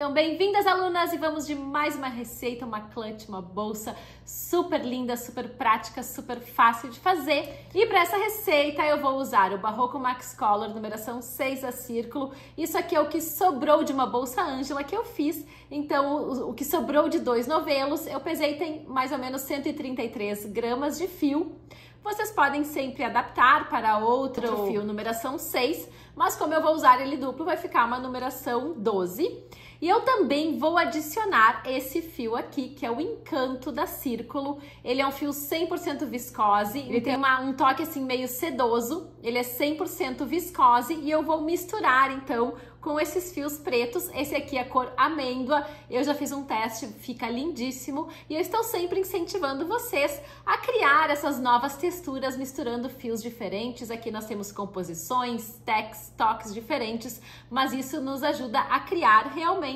Então, bem-vindas, alunas, e vamos de mais uma receita, uma clutch, uma bolsa super linda, super prática, super fácil de fazer. E para essa receita eu vou usar o Barroco Max Color, numeração 6 a círculo. Isso aqui é o que sobrou de uma bolsa Ângela que eu fiz. Então, o que sobrou de 2 novelos, eu pesei, tem mais ou menos 133 gramas de fio. Vocês podem sempre adaptar para outro fio numeração 6, mas como eu vou usar ele duplo, vai ficar uma numeração 12. E eu também vou adicionar esse fio aqui, que é o Encanto da Círculo. Ele é um fio 100% viscose, ele tem um toque assim meio sedoso, ele é 100% viscose e eu vou misturar então com esses fios pretos. Esse aqui é a cor amêndoa, eu já fiz um teste, fica lindíssimo e eu estou sempre incentivando vocês a criar essas novas texturas misturando fios diferentes. Aqui nós temos composições, toques diferentes, mas isso nos ajuda a criar realmente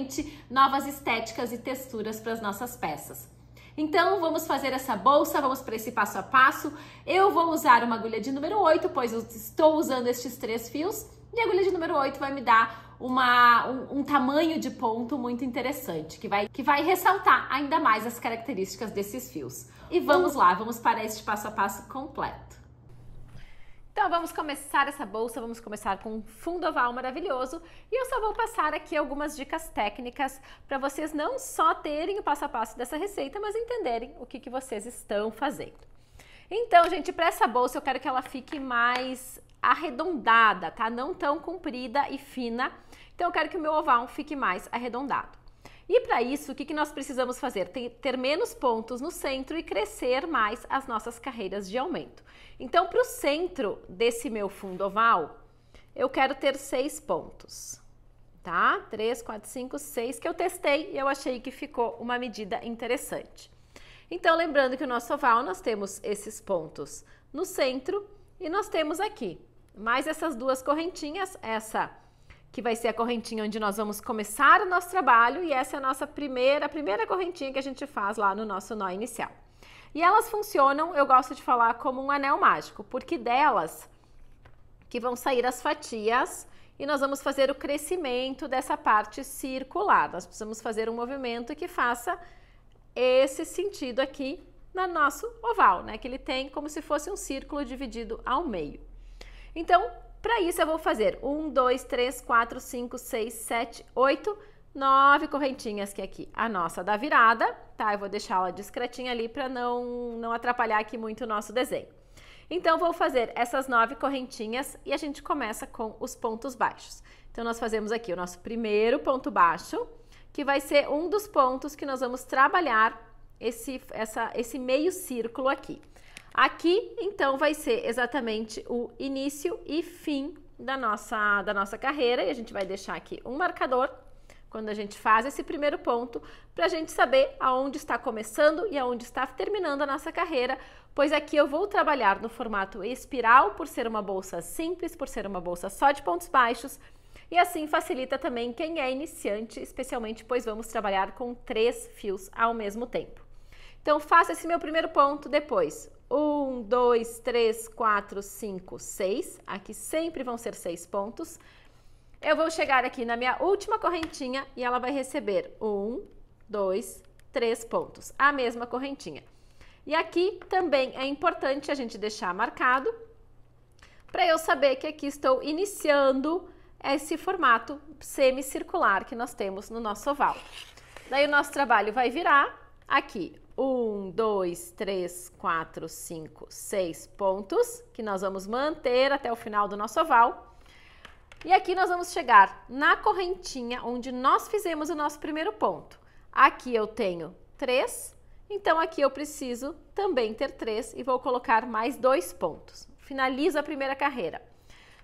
novas estéticas e texturas para as nossas peças. Então, vamos fazer essa bolsa, vamos para esse passo a passo. Eu vou usar uma agulha de número 8, pois eu estou usando estes 3 fios, e a agulha de número 8 vai me dar um tamanho de ponto muito interessante, que vai ressaltar ainda mais as características desses fios. E vamos lá, vamos para este passo a passo completo. Então, vamos começar essa bolsa, vamos começar com um fundo oval maravilhoso e eu só vou passar aqui algumas dicas técnicas para vocês não só terem o passo a passo dessa receita, mas entenderem o que vocês estão fazendo. Então, gente, para essa bolsa eu quero que ela fique mais arredondada, tá? Não tão comprida e fina, então eu quero que o meu oval fique mais arredondado. E para isso, o que nós precisamos fazer? Ter menos pontos no centro e crescer mais as nossas carreiras de aumento. Então, para o centro desse meu fundo oval, eu quero ter 6 pontos, tá? 3, 4, 5, 6, que eu testei e eu achei que ficou uma medida interessante. Então, lembrando que o nosso oval, nós temos esses pontos no centro e nós temos aqui mais essas duas correntinhas, essa que vai ser a correntinha onde nós vamos começar o nosso trabalho, e essa é a nossa primeira correntinha que a gente faz lá no nosso nó inicial. E elas funcionam, eu gosto de falar, como um anel mágico, porque delas que vão sair as fatias e nós vamos fazer o crescimento dessa parte circular. Nós precisamos fazer um movimento que faça esse sentido aqui no nosso oval, né? Que ele tem como se fosse um círculo dividido ao meio. Então, para isso eu vou fazer 1, 2, 3, 4, 5, 6, 7, 8, 9 correntinhas, que é aqui a nossa da virada, tá? Eu vou deixá-la discretinha ali para não atrapalhar aqui muito o nosso desenho. Então, vou fazer essas 9 correntinhas e a gente começa com os pontos baixos. Então, nós fazemos aqui o nosso primeiro ponto baixo, que vai ser um dos pontos que nós vamos trabalhar esse meio círculo aqui. Aqui, então, vai ser exatamente o início e fim da nossa carreira, e a gente vai deixar aqui um marcador quando a gente faz esse primeiro ponto, para a gente saber aonde está começando e aonde está terminando a nossa carreira, pois aqui eu vou trabalhar no formato espiral, por ser uma bolsa simples, por ser uma bolsa só de pontos baixos, e assim facilita também quem é iniciante, especialmente pois vamos trabalhar com 3 fios ao mesmo tempo. Então, faço esse meu primeiro ponto, depois 1, 2, 3, 4, 5, 6, aqui sempre vão ser 6 pontos. Eu vou chegar aqui na minha última correntinha e ela vai receber 1, 2, 3 pontos, a mesma correntinha. E aqui também é importante a gente deixar marcado, para eu saber que aqui estou iniciando esse formato semicircular que nós temos no nosso oval. Daí o nosso trabalho vai virar aqui 1, 2, 3, 4, 5, 6 pontos, que nós vamos manter até o final do nosso oval. E aqui nós vamos chegar na correntinha onde nós fizemos o nosso primeiro ponto. Aqui eu tenho 3, então aqui eu preciso também ter 3 e vou colocar mais 2 pontos. Finalizo a primeira carreira.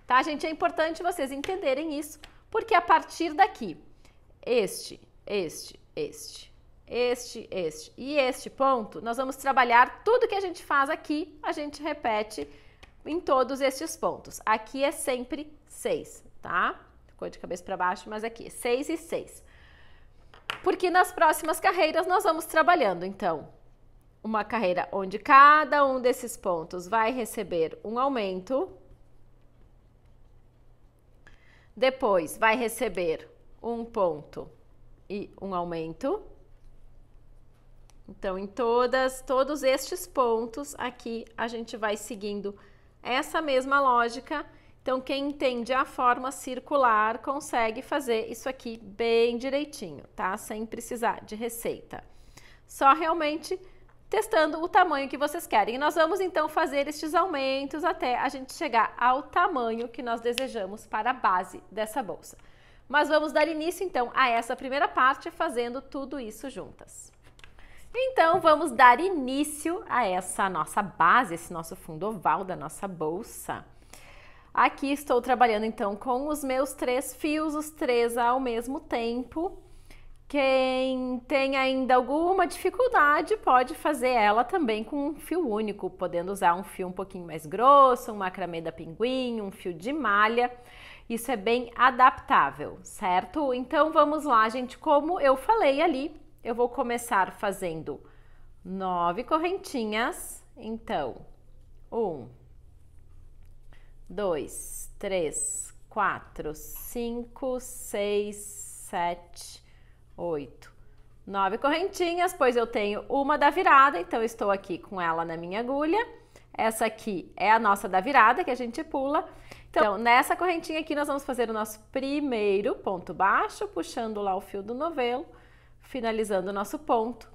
Tá, gente? É importante vocês entenderem isso, porque a partir daqui, este e este ponto, nós vamos trabalhar tudo que a gente faz aqui, a gente repete em todos estes pontos. Aqui é sempre 6, tá? Ficou de cabeça para baixo, mas aqui 6 e 6. Porque nas próximas carreiras nós vamos trabalhando, então, uma carreira onde cada um desses pontos vai receber um aumento, depois vai receber um ponto e um aumento. Então, em todos estes pontos aqui, a gente vai seguindo essa mesma lógica. Então, quem entende a forma circular consegue fazer isso aqui bem direitinho, tá? Sem precisar de receita. Só realmente testando o tamanho que vocês querem. E nós vamos, então, fazer estes aumentos até a gente chegar ao tamanho que nós desejamos para a base dessa bolsa. Mas vamos dar início, então, a essa primeira parte fazendo tudo isso juntas. Então, vamos dar início a essa nossa base, esse nosso fundo oval da nossa bolsa. Aqui estou trabalhando, então, com os meus 3 fios, os 3 ao mesmo tempo. Quem tem ainda alguma dificuldade pode fazer ela também com um fio único, podendo usar um fio um pouquinho mais grosso, um macramê da Pinguim, um fio de malha. Isso é bem adaptável, certo? Então, vamos lá, gente. Como eu falei ali, eu vou começar fazendo 9 correntinhas. Então, 1, 2, 3, 4, 5, 6, 7, 8, 9 correntinhas, pois eu tenho uma da virada, então estou aqui com ela na minha agulha. Essa aqui é a nossa da virada, que a gente pula. Então, nessa correntinha aqui, nós vamos fazer o nosso primeiro ponto baixo, puxando lá o fio do novelo, finalizando o nosso ponto.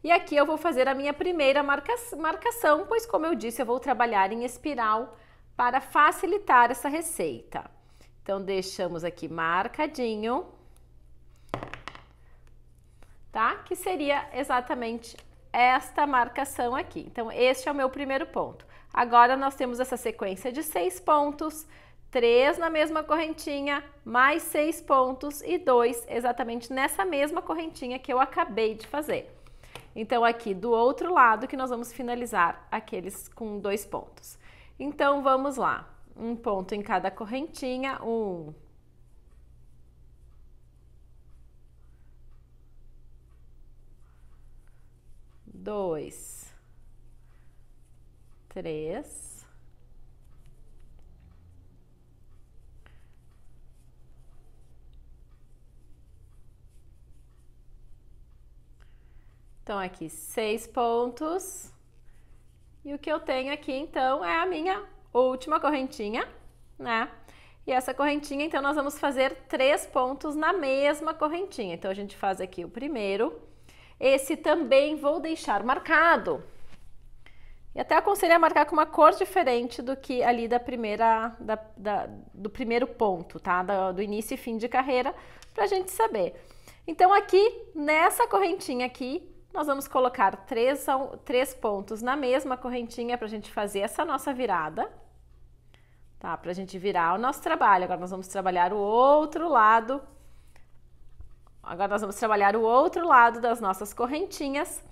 E aqui eu vou fazer a minha primeira marcação, pois como eu disse, eu vou trabalhar em espiral para facilitar essa receita. Então, deixamos aqui marcadinho, tá? Que seria exatamente esta marcação aqui. Então, este é o meu primeiro ponto. Agora, nós temos essa sequência de 6 pontos, 3 na mesma correntinha, mais 6 pontos e 2 exatamente nessa mesma correntinha que eu acabei de fazer. Então, aqui do outro lado que nós vamos finalizar aqueles com 2 pontos. Então, vamos lá. Um ponto em cada correntinha. 1, 2, 3. Então, aqui 6 pontos. E o que eu tenho aqui, então, é a minha última correntinha, né? E essa correntinha, então, nós vamos fazer 3 pontos na mesma correntinha. Então, a gente faz aqui o primeiro. Esse também vou deixar marcado. E até aconselho a marcar com uma cor diferente do que ali da primeira, do primeiro ponto, tá? Do início e fim de carreira, pra gente saber. Então, aqui, nessa correntinha aqui, nós vamos colocar 3 pontos na mesma correntinha pra gente fazer essa nossa virada, tá? Pra gente virar o nosso trabalho. Agora nós vamos trabalhar o outro lado. Agora nós vamos trabalhar o outro lado das nossas correntinhas.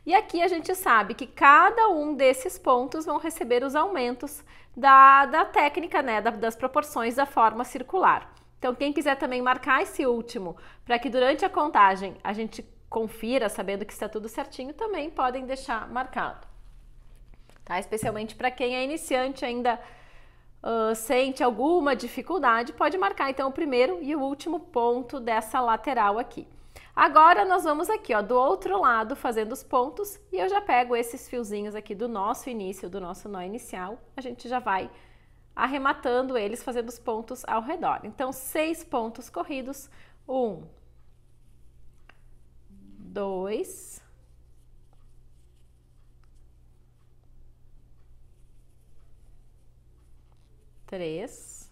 E aqui a gente sabe que cada um desses pontos vão receber os aumentos da técnica, né? Das proporções da forma circular. Então, quem quiser também marcar esse último, para que durante a contagem a gente confira, sabendo que está tudo certinho, também podem deixar marcado, tá? Especialmente para quem é iniciante ainda sente alguma dificuldade, pode marcar então o primeiro e o último ponto dessa lateral aqui. Agora nós vamos aqui, ó, do outro lado fazendo os pontos e eu já pego esses fiozinhos aqui do nosso início, do nosso nó inicial, a gente já vai arrematando eles, fazendo os pontos ao redor. Então, 6 pontos corridos, 1, 2, 3,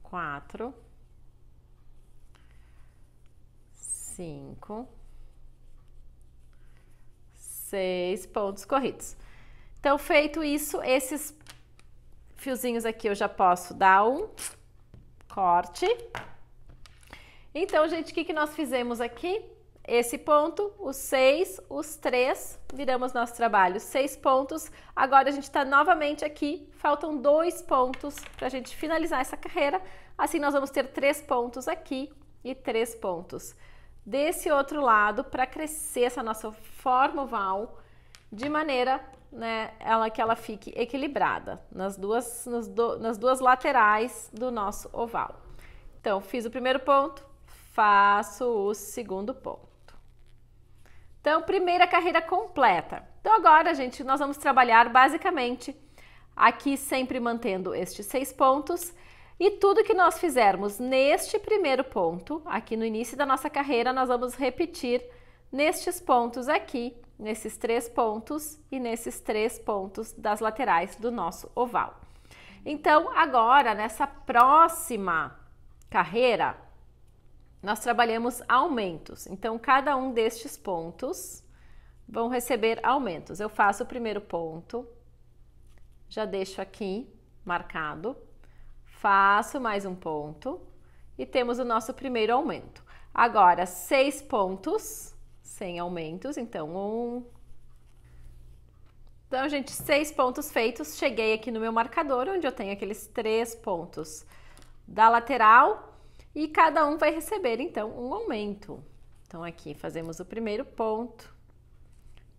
4, 5, 6 pontos corridos. Então, feito isso, esses fiozinhos aqui eu já posso dar um corte. Então, gente, o que nós fizemos aqui? Esse ponto, os 6, os 3, viramos nosso trabalho, 6 pontos. Agora a gente está novamente aqui, faltam 2 pontos para a gente finalizar essa carreira. Assim nós vamos ter 3 pontos aqui e 3 pontos desse outro lado para crescer essa nossa forma oval de maneira, né, que ela fique equilibrada nas duas laterais do nosso oval. Então, fiz o primeiro ponto, faço o segundo ponto. Então, primeira carreira completa. Então, agora, gente, nós vamos trabalhar basicamente aqui sempre mantendo estes 6 pontos e tudo que nós fizermos neste primeiro ponto, aqui no início da nossa carreira, nós vamos repetir nestes pontos aqui, nesses 3 pontos e nesses 3 pontos das laterais do nosso oval. Então, agora, nessa próxima carreira, nós trabalhamos aumentos. Então, cada um destes pontos vão receber aumentos. Eu faço o primeiro ponto, já deixo aqui marcado, faço mais um ponto e temos o nosso primeiro aumento. Agora, 6 pontos sem aumentos, então Então, gente, 6 pontos feitos. Cheguei aqui no meu marcador, onde eu tenho aqueles 3 pontos da lateral e cada um vai receber, então, um aumento. Então, aqui fazemos o primeiro ponto,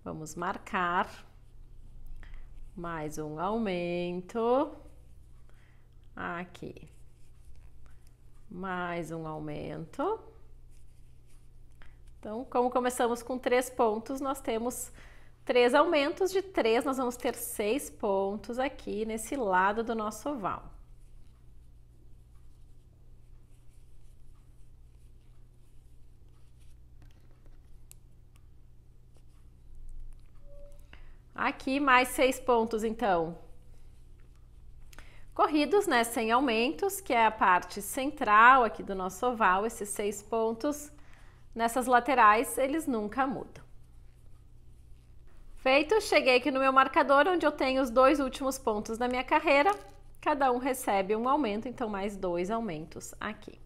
vamos marcar, mais um aumento, aqui, mais um aumento. Então, como começamos com 3 pontos, nós temos 3 aumentos, de 3 nós vamos ter 6 pontos aqui nesse lado do nosso oval. Aqui mais 6 pontos, então, corridos, né, sem aumentos, que é a parte central aqui do nosso oval. Esses 6 pontos nessas laterais, eles nunca mudam. Feito, cheguei aqui no meu marcador, onde eu tenho os 2 últimos pontos da minha carreira. Cada um recebe um aumento, então mais 2 aumentos aqui.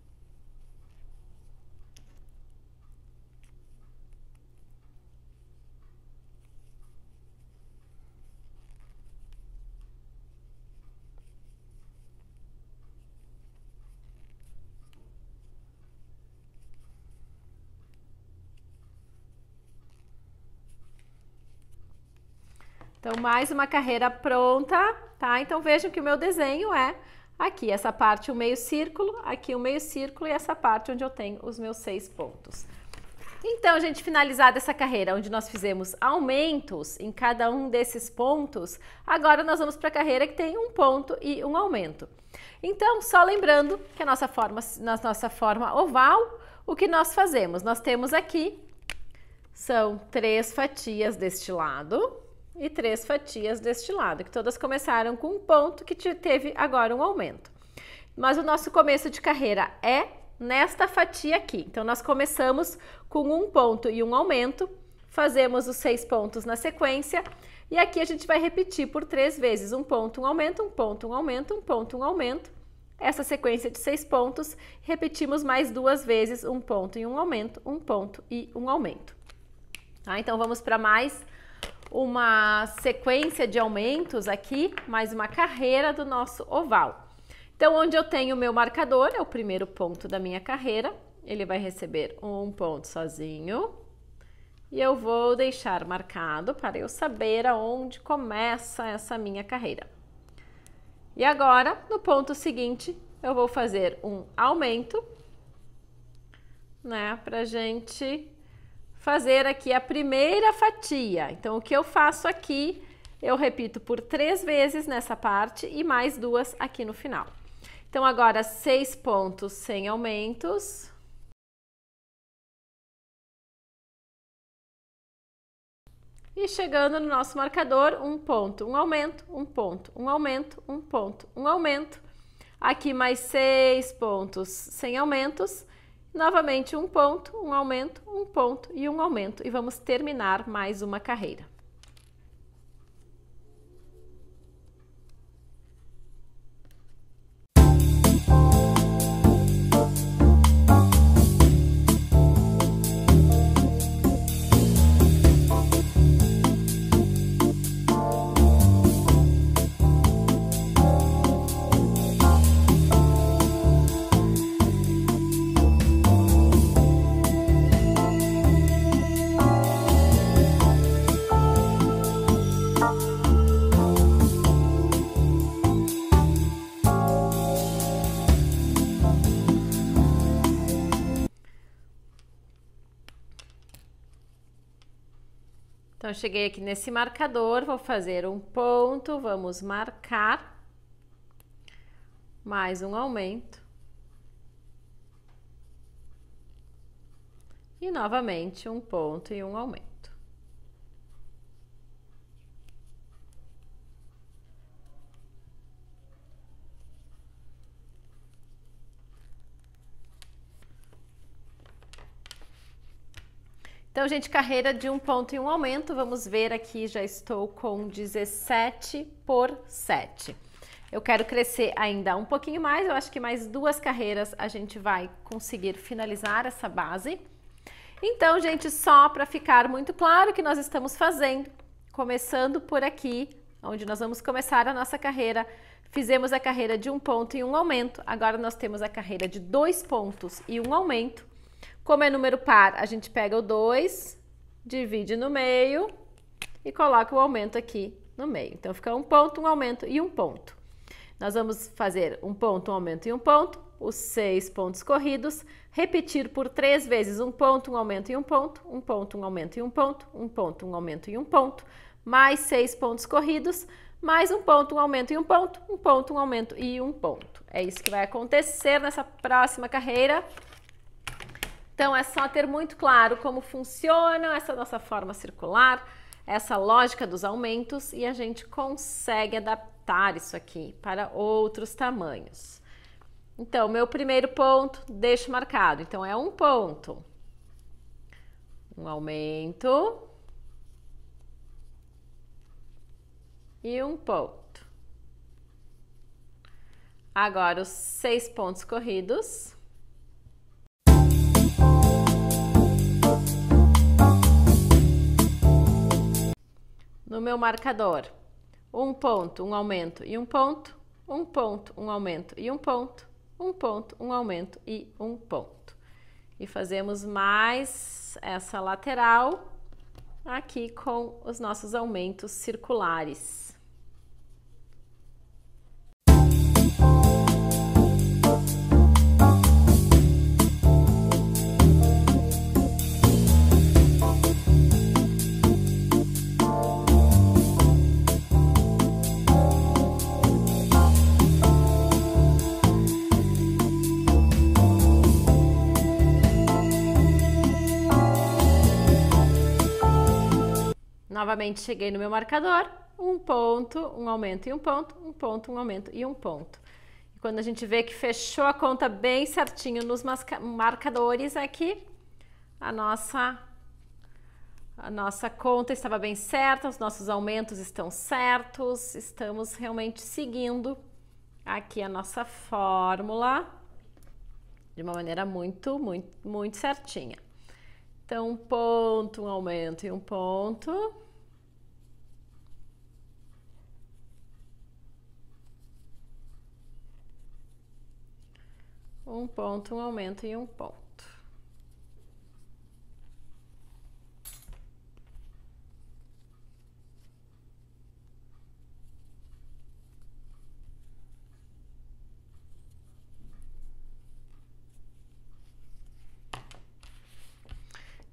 Então, mais uma carreira pronta, tá? Então, vejam que o meu desenho é aqui, essa parte o meio círculo, aqui o meio círculo e essa parte onde eu tenho os meus 6 pontos. Então, gente, finalizada essa carreira onde nós fizemos aumentos em cada um desses pontos, agora nós vamos para a carreira que tem um ponto e um aumento. Então, só lembrando que na nossa forma oval, o que nós fazemos? Nós temos aqui, são 3 fatias deste lado e 3 fatias deste lado, que todas começaram com um ponto que teve agora um aumento. Mas o nosso começo de carreira é nesta fatia aqui. Então, nós começamos com um ponto e um aumento, fazemos os 6 pontos na sequência, e aqui a gente vai repetir por 3 vezes, um ponto, um aumento, um ponto, um aumento, um ponto, um aumento. Essa sequência de 6 pontos, repetimos mais 2 vezes, um ponto e um aumento, um ponto e um aumento. Tá? Então, vamos para mais uma sequência de aumentos aqui, mais uma carreira do nosso oval. Então, onde eu tenho o meu marcador, é o primeiro ponto da minha carreira, ele vai receber um ponto sozinho, e eu vou deixar marcado para eu saber aonde começa essa minha carreira. E agora, no ponto seguinte, eu vou fazer um aumento, né, pra gente fazer aqui a primeira fatia. Então, o que eu faço aqui, eu repito por 3 vezes nessa parte e mais 2 aqui no final. Então, agora 6 pontos sem aumentos. E chegando no nosso marcador, um ponto, um aumento, um ponto, um aumento, um ponto, um aumento. Aqui mais 6 pontos sem aumentos. Novamente um ponto, um aumento, um ponto e um aumento. E vamos terminar mais uma carreira. Então, cheguei aqui nesse marcador, vou fazer um ponto, vamos marcar, mais um aumento. E novamente um ponto e um aumento. Então, gente, carreira de um ponto e um aumento, vamos ver aqui, já estou com 17 por 7. Eu quero crescer ainda um pouquinho mais, eu acho que mais 2 carreiras a gente vai conseguir finalizar essa base. Então, gente, só para ficar muito claro o que nós estamos fazendo, começando por aqui, onde nós vamos começar a nossa carreira, fizemos a carreira de um ponto e um aumento, agora nós temos a carreira de 2 pontos e um aumento. Como é número par, a gente pega o 2, divide no meio e coloca o aumento aqui no meio. Então, fica um ponto, um aumento e um ponto. Nós vamos fazer um ponto, um aumento e um ponto, os 6 pontos corridos, repetir por 3 vezes um ponto, um aumento e um ponto, um ponto, um aumento e um ponto, um ponto, um aumento e um ponto, mais 6 pontos corridos, mais um ponto, um aumento e um ponto, um ponto, um aumento e um ponto. É isso que vai acontecer nessa próxima carreira. Então, é só ter muito claro como funciona essa nossa forma circular, essa lógica dos aumentos, e a gente consegue adaptar isso aqui para outros tamanhos. Então, meu primeiro ponto, deixo marcado. Então, é um ponto, um aumento e um ponto. Agora, os 6 pontos corridos. No meu marcador, um ponto, um aumento e um ponto, um ponto, um aumento e um ponto, um ponto, um aumento e um ponto. E fazemos mais essa lateral aqui com os nossos aumentos circulares. Novamente cheguei no meu marcador, um ponto, um aumento e um ponto, um ponto, um aumento e um ponto. E quando a gente vê que fechou a conta bem certinho nos marcadores, é que a nossa conta estava bem certa, os nossos aumentos estão certos, estamos realmente seguindo aqui a nossa fórmula de uma maneira muito, muito, muito certinha. Então, um ponto, um aumento e um ponto. Um ponto, um aumento e um ponto.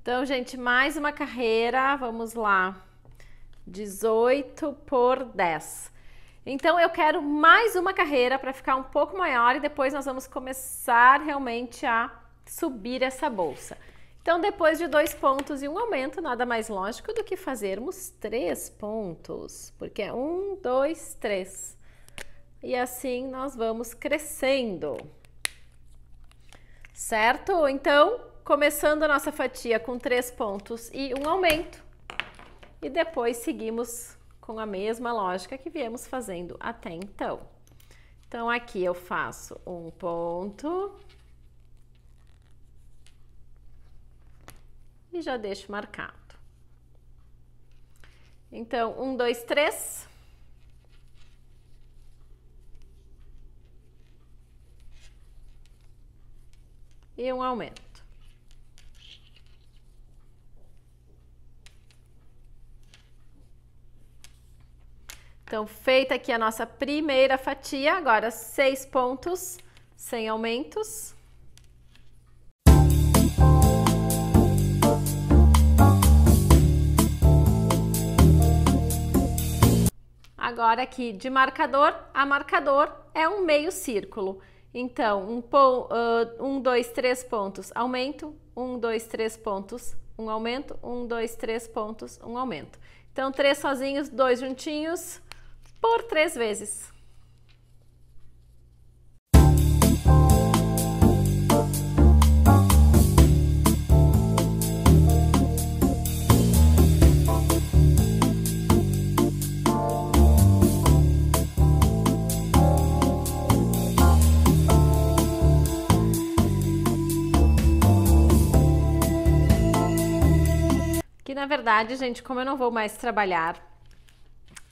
Então, gente, mais uma carreira, vamos lá. 18 por 10. Então, eu quero mais uma carreira para ficar um pouco maior e depois nós vamos começar realmente a subir essa bolsa. Então, depois de 2 pontos e um aumento, nada mais lógico do que fazermos 3 pontos, porque é 1, 2, 3. E assim nós vamos crescendo, certo? Então, começando a nossa fatia com 3 pontos e um aumento, e depois seguimos com a mesma lógica que viemos fazendo até então. Então, aqui eu faço um ponto e já deixo marcado. Então, 1, 2, 3. E um aumento. Então, feita aqui a nossa primeira fatia, agora 6 pontos sem aumentos. Agora aqui de marcador a marcador é um meio círculo. Então, 1, 2, 3 pontos, aumento, 1, 2, 3 pontos, um aumento, 1, 2, 3 pontos, um aumento. Então, 3 sozinhos, 2 juntinhos, por 3 vezes. Na verdade, gente, como eu não vou mais trabalhar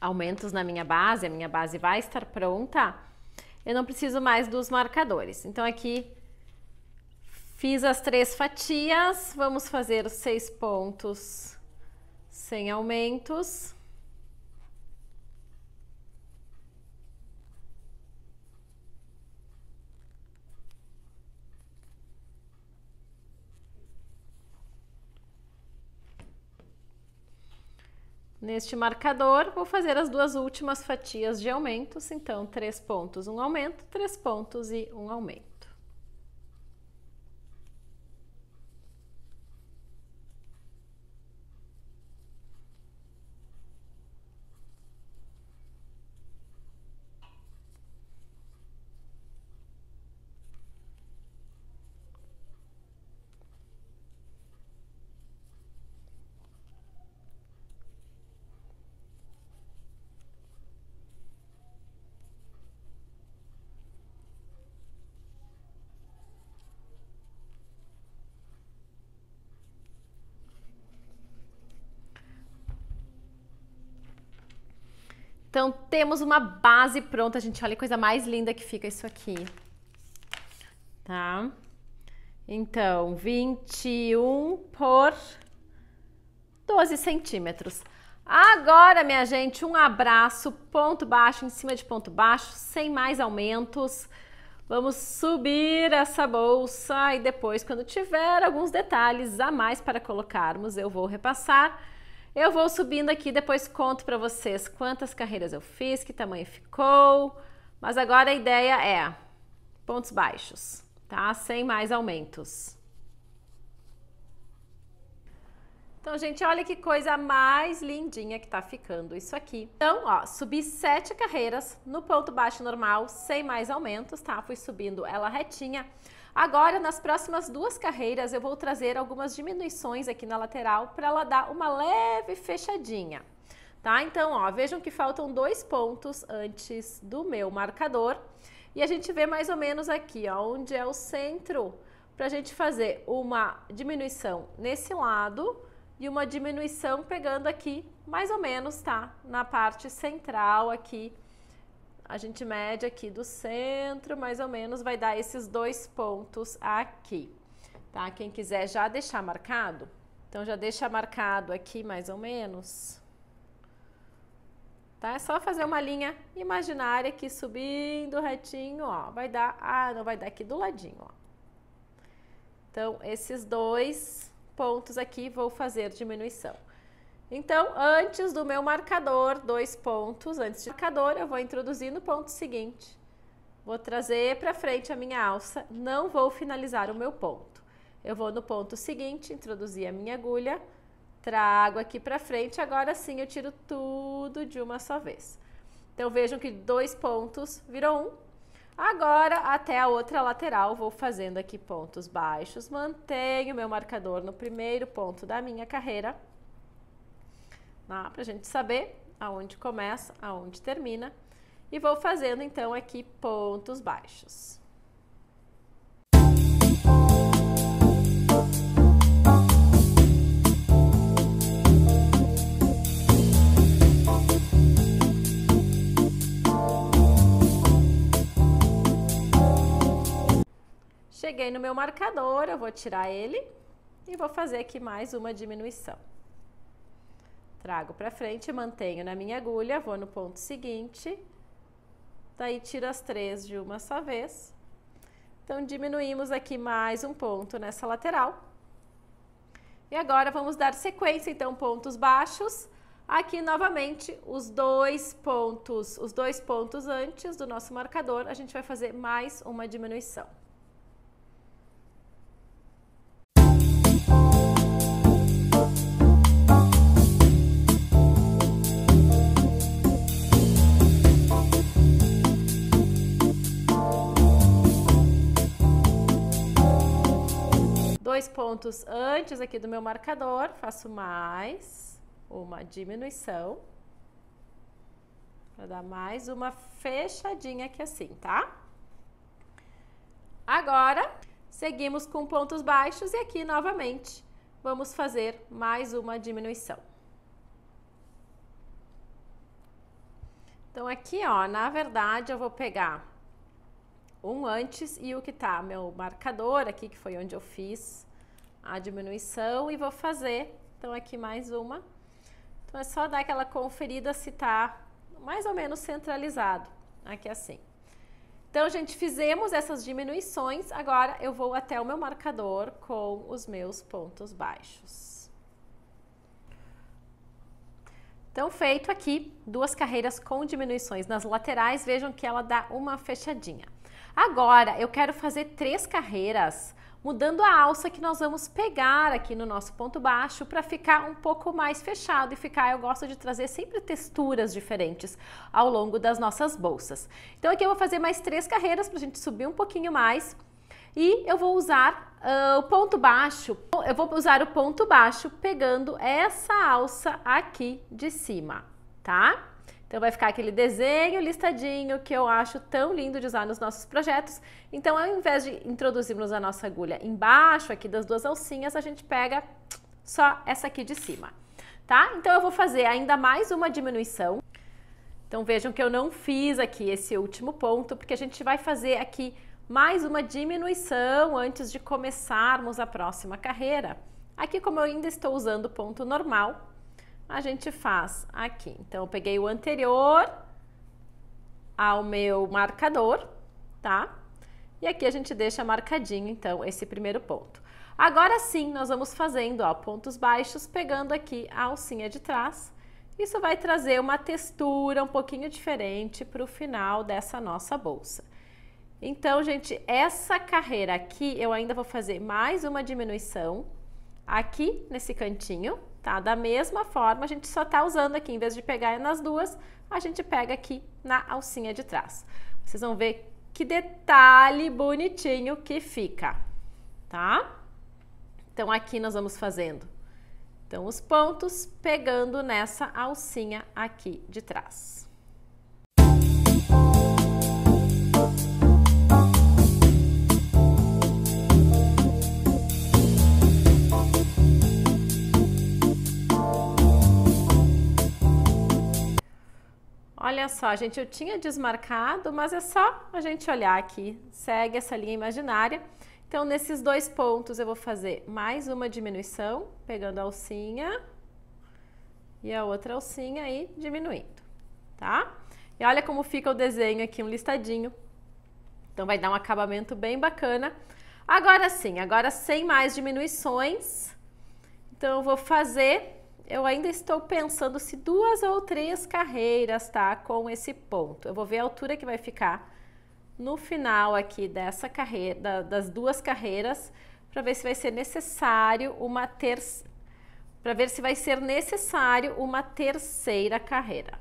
aumentos na minha base, a minha base vai estar pronta, eu não preciso mais dos marcadores. Então, aqui fiz as 3 fatias, vamos fazer os 6 pontos sem aumentos. Neste marcador, vou fazer as 2 últimas fatias de aumentos, então 3 pontos, um aumento, 3 pontos e um aumento. Então, temos uma base pronta, gente. Olha que coisa mais linda que fica isso aqui. Tá? Então, 21 por 12 centímetros. Agora, minha gente, um abraço, ponto baixo em cima de ponto baixo, sem mais aumentos. Vamos subir essa bolsa e depois, quando tiver alguns detalhes a mais para colocarmos, eu vou repassar. Eu vou subindo aqui, depois conto para vocês quantas carreiras eu fiz, que tamanho ficou. Mas agora a ideia é pontos baixos, tá? Sem mais aumentos. Então, gente, olha que coisa mais lindinha que tá ficando isso aqui. Então, ó, subi 7 carreiras no ponto baixo normal, sem mais aumentos, tá? Fui subindo ela retinha. Agora, nas próximas 2 carreiras, eu vou trazer algumas diminuições aqui na lateral para ela dar uma leve fechadinha, tá? Então, ó, vejam que faltam 2 pontos antes do meu marcador. E a gente vê mais ou menos aqui, ó, onde é o centro, para a gente fazer uma diminuição nesse lado e uma diminuição pegando aqui, mais ou menos, tá? Na parte central aqui. A gente mede aqui do centro, mais ou menos, vai dar esses 2 pontos aqui, tá? Quem quiser já deixar marcado, então já deixa marcado aqui mais ou menos, tá? É só fazer uma linha imaginária aqui subindo retinho, ó, vai dar, não vai dar aqui do ladinho, ó. Então, esses 2 pontos aqui vou fazer diminuição. Então, antes do meu marcador, 2 pontos, antes do marcador, eu vou introduzir no ponto seguinte. Vou trazer para frente a minha alça, não vou finalizar o meu ponto. Eu vou no ponto seguinte, introduzir a minha agulha, trago aqui para frente, agora sim eu tiro tudo de uma só vez. Então, vejam que 2 pontos virou 1. Agora, até a outra lateral, vou fazendo aqui pontos baixos, mantenho meu marcador no primeiro ponto da minha carreira, para a gente saber aonde começa, aonde termina, e vou fazendo então aqui pontos baixos. Cheguei no meu marcador, eu vou tirar ele e vou fazer aqui mais uma diminuição. Trago para frente, mantenho na minha agulha, vou no ponto seguinte, daí tiro as 3 de uma só vez. Então, diminuímos aqui mais um ponto nessa lateral. E agora vamos dar sequência, então, pontos baixos. Aqui, novamente, os dois pontos antes do nosso marcador, a gente vai fazer mais uma diminuição. Dois pontos antes aqui do meu marcador, faço mais uma diminuição, para dar mais uma fechadinha aqui assim, tá? Agora, seguimos com pontos baixos e aqui, novamente, vamos fazer mais uma diminuição. Então, aqui, ó, na verdade, eu vou pegar um antes e o que tá meu marcador aqui, que foi onde eu fiz a diminuição, e vou fazer, então, aqui mais uma. Então, é só dar aquela conferida se tá mais ou menos centralizado, aqui assim. Então, gente, fizemos essas diminuições, agora eu vou até o meu marcador com os meus pontos baixos. Então, feito aqui, duas carreiras com diminuições nas laterais, vejam que ela dá uma fechadinha. Agora, eu quero fazer 3 carreiras, mudando a alça que nós vamos pegar aqui no nosso ponto baixo para ficar um pouco mais fechado e ficar, eu gosto de trazer sempre texturas diferentes ao longo das nossas bolsas. Então, aqui eu vou fazer mais 3 carreiras para a gente subir um pouquinho mais e eu vou usar o ponto baixo, pegando essa alça aqui de cima, tá? Então, vai ficar aquele desenho listadinho que eu acho tão lindo de usar nos nossos projetos. Então, ao invés de introduzirmos a nossa agulha embaixo aqui das duas alcinhas, a gente pega só essa aqui de cima, tá? Então, eu vou fazer ainda mais uma diminuição. Então, vejam que eu não fiz aqui esse último ponto, porque a gente vai fazer aqui mais uma diminuição antes de começarmos a próxima carreira. Aqui, como eu ainda estou usando o ponto normal, a gente faz aqui. Então, eu peguei o anterior ao meu marcador, tá? E aqui a gente deixa marcadinho, então, esse primeiro ponto. Agora sim, nós vamos fazendo, ó, pontos baixos, pegando aqui a alcinha de trás. Isso vai trazer uma textura um pouquinho diferente para o final dessa nossa bolsa. Então, gente, essa carreira aqui, eu ainda vou fazer mais uma diminuição aqui nesse cantinho, tá? Da mesma forma, a gente só tá usando aqui, em vez de pegar nas duas, a gente pega aqui na alcinha de trás. Vocês vão ver que detalhe bonitinho que fica, tá? Então, aqui nós vamos fazendo, então, os pontos pegando nessa alcinha aqui de trás. Olha só, gente, eu tinha desmarcado, mas é só a gente olhar aqui, segue essa linha imaginária. Então, nesses dois pontos eu vou fazer mais uma diminuição, pegando a alcinha e a outra alcinha e diminuindo, tá? E olha como fica o desenho aqui, um listadinho. Então, vai dar um acabamento bem bacana. Agora sim, agora sem mais diminuições, então eu vou fazer... Eu ainda estou pensando se 2 ou 3 carreiras, tá? Com esse ponto. Eu vou ver a altura que vai ficar no final aqui dessa carreira, das 2 carreiras, para ver se vai ser necessário uma terceira carreira.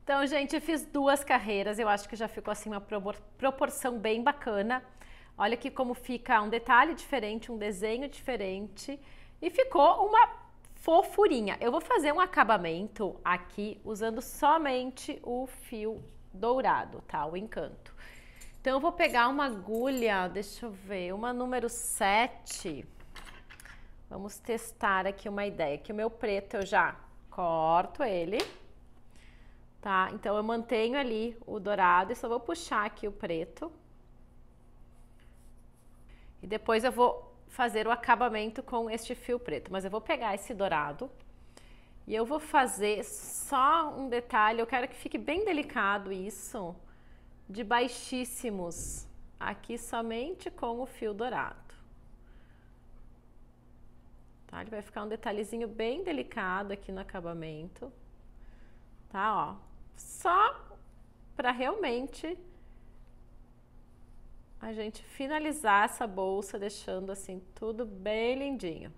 Então, gente, eu fiz 2 carreiras, eu acho que já ficou assim uma proporção bem bacana. Olha aqui como fica um detalhe diferente, um desenho diferente e ficou uma fofurinha. Eu vou fazer um acabamento aqui usando somente o fio dourado, tá? O encanto. Então, eu vou pegar uma agulha, deixa eu ver, uma número 7. Vamos testar aqui uma ideia, que o meu preto eu já corto ele, tá? Então, eu mantenho ali o dourado e só vou puxar aqui o preto. E depois eu vou fazer o acabamento com este fio preto, mas eu vou pegar esse dourado e eu vou fazer só um detalhe, eu quero que fique bem delicado isso, de baixíssimos, aqui somente com o fio dourado. tá? Ele vai ficar um detalhezinho bem delicado aqui no acabamento, tá? Ó, só para realmente a gente finalizar essa bolsa, deixando assim tudo bem lindinho.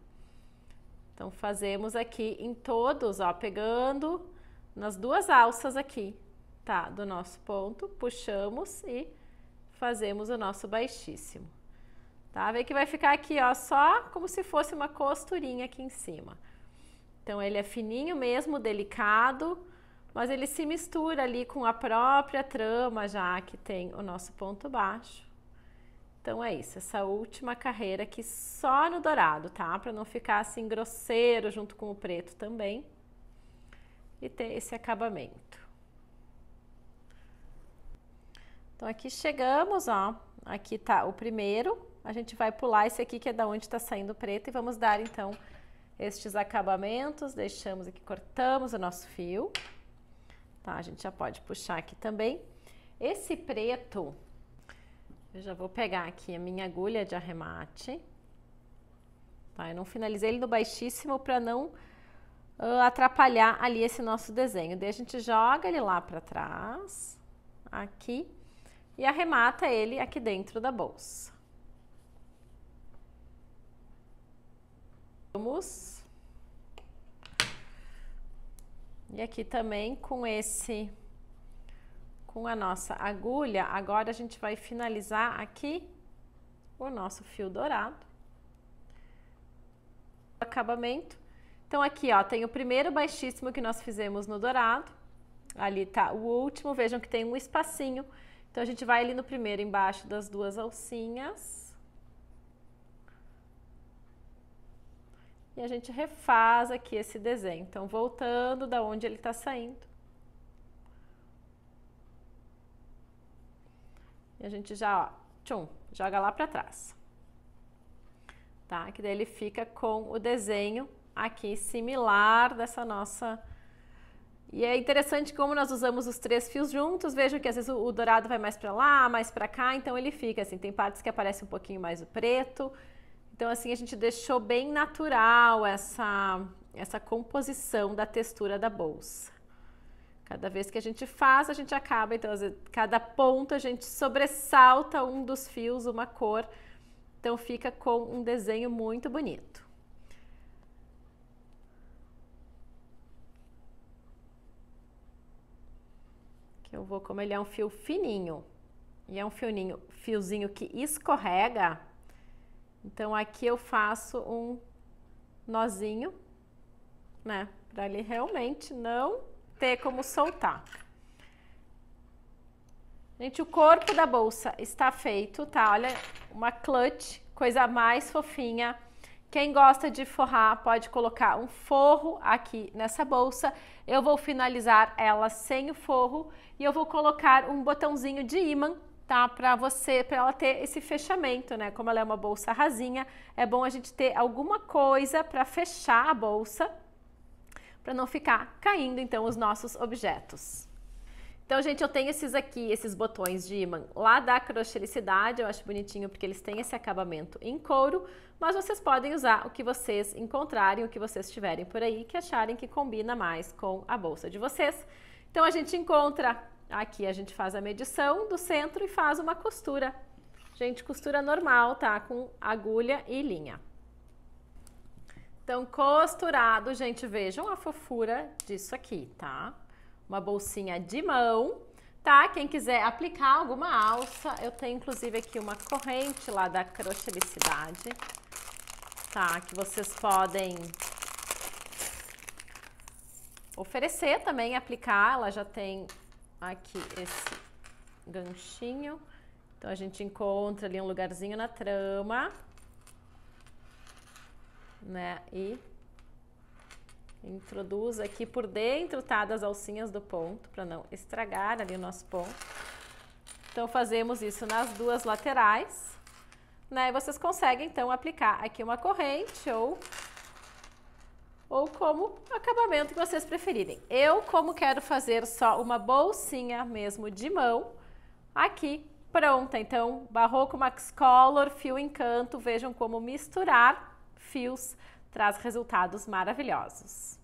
Então, fazemos aqui em todos, ó, pegando nas duas alças aqui, tá? Do nosso ponto, puxamos e fazemos o nosso baixíssimo, tá? Vê que vai ficar aqui, ó, só como se fosse uma costurinha aqui em cima. Então, ele é fininho mesmo, delicado, mas ele se mistura ali com a própria trama, já que tem o nosso ponto baixo. Então é isso, essa última carreira aqui só no dourado, tá? Para não ficar assim grosseiro junto com o preto também. E ter esse acabamento. Então aqui chegamos, ó, aqui tá o primeiro, a gente vai pular esse aqui que é da onde tá saindo o preto e vamos dar então estes acabamentos, deixamos aqui, cortamos o nosso fio. Tá, a gente já pode puxar aqui também. Esse preto, eu já vou pegar aqui a minha agulha de arremate. Tá, eu não finalizei ele no baixíssimo para não atrapalhar ali esse nosso desenho. Daí a gente joga ele lá para trás, aqui, e arremata ele aqui dentro da bolsa. Vamos. E aqui também com a nossa agulha, agora a gente vai finalizar aqui o nosso fio dourado. Acabamento. Então aqui, ó, tem o primeiro baixíssimo que nós fizemos no dourado. Ali tá o último, vejam que tem um espacinho. Então a gente vai ali no primeiro embaixo das duas alcinhas. E a gente refaz aqui esse desenho. Então, voltando da onde ele tá saindo. E a gente já, ó, tchum, joga lá pra trás. Tá? Que daí ele fica com o desenho aqui similar dessa nossa... E é interessante como nós usamos os três fios juntos. Vejam que às vezes o dourado vai mais pra lá, mais pra cá. Então, ele fica assim, tem partes que aparece um pouquinho mais o preto. Então, assim, a gente deixou bem natural essa composição da textura da bolsa. Cada vez que a gente faz, a gente acaba, então, às vezes, cada ponto a gente sobressalta um dos fios, uma cor. Então, fica com um desenho muito bonito. Aqui eu vou, como ele é um fio fininho, e é um fiozinho que escorrega, então aqui eu faço um nozinho, né, para ele realmente não ter como soltar. Gente, o corpo da bolsa está feito, tá? Olha, uma clutch, coisa mais fofinha. Quem gosta de forrar pode colocar um forro aqui nessa bolsa. Eu vou finalizar ela sem o forro e eu vou colocar um botãozinho de ímã, tá? Para ela ter esse fechamento, né? Como ela é uma bolsa rasinha, é bom a gente ter alguma coisa para fechar a bolsa, para não ficar caindo então os nossos objetos. Então, gente, eu tenho esses botões de ímã lá da Crochelicidade, eu acho bonitinho porque eles têm esse acabamento em couro, mas vocês podem usar o que vocês encontrarem, o que vocês tiverem por aí, que acharem que combina mais com a bolsa de vocês. Então, a gente encontra aqui, a gente faz a medição do centro e faz uma costura. Gente, costura normal, tá? Com agulha e linha. Então, costurado, gente, vejam a fofura disso aqui, tá? Uma bolsinha de mão, tá? Quem quiser aplicar alguma alça, eu tenho inclusive aqui uma corrente lá da Crochelicidade, tá? Que vocês podem oferecer também, aplicar. Ela já tem aqui esse ganchinho, então a gente encontra ali um lugarzinho na trama, né? E introduz aqui por dentro, tá, das alcinhas do ponto, para não estragar ali o nosso ponto. Então, fazemos isso nas duas laterais, né? E vocês conseguem, então, aplicar aqui uma corrente ou como acabamento que vocês preferirem. Eu, como quero fazer só uma bolsinha mesmo de mão, aqui, pronta. Então, Barroco Max Color, fio Encanto, vejam como misturar fios traz resultados maravilhosos.